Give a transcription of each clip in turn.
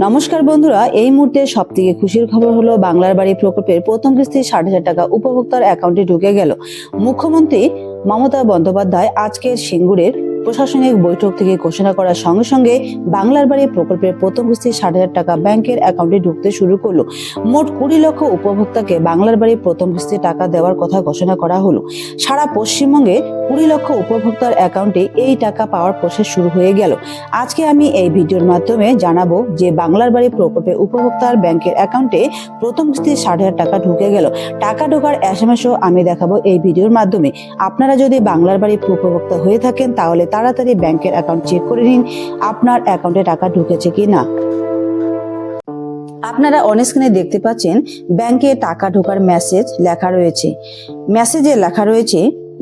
নমস্কার বন্ধুরা, এই মুহূর্তে সবথেকে খুশির খবর হলো বাংলার বাড়ি প্রকল্পের প্রথম কিস্তি 60,000 টাকা উপভোক্তার অ্যাকাউন্টে ঢুকে গেল। মুখ্যমন্ত্রী মমতা বন্দ্যোপাধ্যায় আজকের সিঙ্গুরের প্রশাসনিক বৈঠক থেকে ঘোষণা করার সঙ্গে সঙ্গে বাংলার বাড়ি প্রকল্পের প্রথম কিস্তি 60,000 টাকা ব্যাংকের অ্যাকাউন্টে ঢুকতে শুরু করলো। মোট 20 লক্ষ উপভোক্তাকে বাংলার বাড়ি প্রথম কিস্তি টাকা দেওয়ার কথা ঘোষণা করা হলো। সারা পশ্চিমবঙ্গে 20 লক্ষ উপভোক্তার অ্যাকাউন্টে এই টাকা পাওয়ার প্রসেস শুরু হয়ে গেল। আজকে আমি এই ভিডিওর মাধ্যমে জানাবো যে বাংলার বাড়ি প্রকল্পে উপভোক্তার ব্যাংকের অ্যাকাউন্টে প্রথম কিস্তি 60,000 টাকা ঢুকে গেল। টাকা ঢোকার এসএমএসও আমি দেখাবো এই ভিডিওর মাধ্যমে। আপনারা যদি বাংলার বাড়ি উপভোক্তা হয়ে থাকেন তাহলে তাড়াতাড়ি ব্যাংকের অ্যাকাউন্ট চেক করে নিন আপনার অ্যাকাউন্টে টাকা ঢুকেছে কিনা। আপনারা অন স্ক্রিনে দেখতে পাচ্ছেন ব্যাংকে টাকা ঢোকার মেসেজ লেখা রয়েছে। মেসেজে লেখা রয়েছে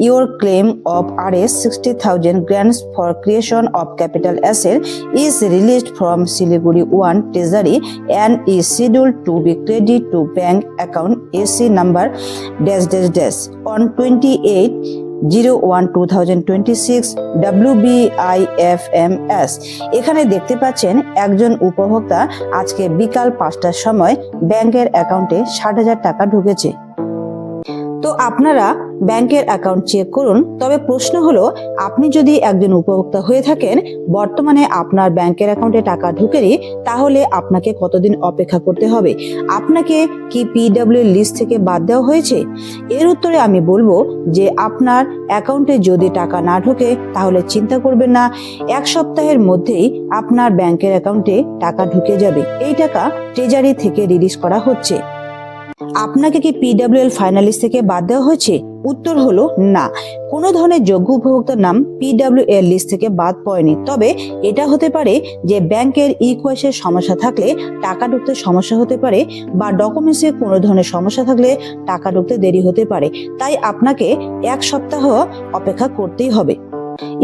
Your claim of Rs 60,000 grants for creation of capital asset is released from Siliguri 1 Treasury and is scheduled to be credited to bank account AC number -- on 28/01/2026 WBIFMS। এখানে দেখতে পাচ্ছেন একজন উপভোক্তা আজকে বিকাল 5টার সময় ব্যাংকের অ্যাকাউন্টে 60,000 টাকা ঢুকেছে। তো আপনারা ব্যাংকের অ্যাকাউন্ট চেক করুন। তবে প্রশ্ন হলো, আপনি যদি একজন উপভোক্তা হয়ে থাকেন, বর্তমানে আপনার ব্যাংকের অ্যাকাউন্টে টাকা ঢুকেনি, তাহলে আপনাকে কতদিন অপেক্ষা করতে হবে? আপনাকে কি পিডব্লিউ লিস্ট থেকে বাদ দেওয়া হয়েছে? এর উত্তরে আমি বলবো যে আপনার অ্যাকাউন্টে যদি টাকা না ঢোকে তাহলে চিন্তা করবেন না, 1 সপ্তাহের মধ্যেই আপনার ব্যাংকের অ্যাকাউন্টে টাকা ঢুকে যাবে। এই টাকা ট্রেজারি থেকে রিলিজ করা হচ্ছে। আপনাকে কি পিডব্লিউএল ফাইনাল লিস্ট থেকে বাদ দেওয়া হয়েছে? উত্তর হলো না, কোনো ধরনের যোগ্য উপভোক্তার নাম পিডব্লিউএল লিস্ট থেকে বাদ পড়েনি। তবে এটা হতে পারে যে ব্যাংকের ইকোয়াইসের সমস্যা থাকলে টাকা ঢুকতে সমস্যা হতে পারে, বা ডকুমেন্টসে কোনো ধরনের সমস্যা থাকলে টাকা ঢুকতে দেরি হতে পারে। তাই আপনাকে 1 সপ্তাহ অপেক্ষা করতেই হবে।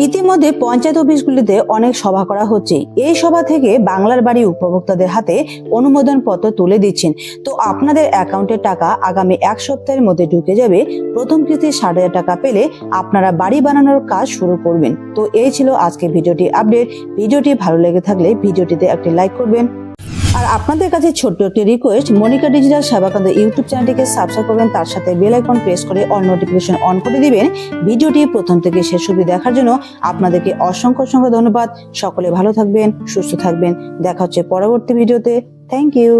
ইতিমধ্যে পঞ্চায়েত অফিসগুলিতে অনেক সভা করা হচ্ছে। এই সভা থেকে বাংলার বাড়ি উপভোক্তাদের হাতে অনুমোদন পত্র তুলে দিচ্ছেন। তো আপনাদের অ্যাকাউন্টের টাকা আগামী 1 সপ্তাহের মধ্যে ঢুকে যাবে। প্রথম কিস্তি 60,000 টাকা পেলে আপনারা বাড়ি বানানোর কাজ শুরু করবেন। তো এই ছিল আজকে ভিডিওটি আপডেট। ভিডিওটি ভালো লেগে থাকলে ভিডিওটিতে একটি লাইক করবেন। আর আপনাদের কাছে ছোট্ট একটি রিকোয়েস্ট, মনিকা ডিজিটাল সেবা কেন্দ্র ইউটিউব চ্যানেলটিকে সাবস্ক্রাইব করবেন, তার সাথে বেল আইকন প্রেস করে অল নোটিফিকেশন অন করে দিবেন। ভিডিওটি প্রথম থেকে শেষ অবধি দেখার জন্য আপনাদেরকে অসংখ্য ধন্যবাদ। সকলে ভালো থাকবেন, সুস্থ থাকবেন। দেখা হচ্ছে পরবর্তী ভিডিওতে। Thank you.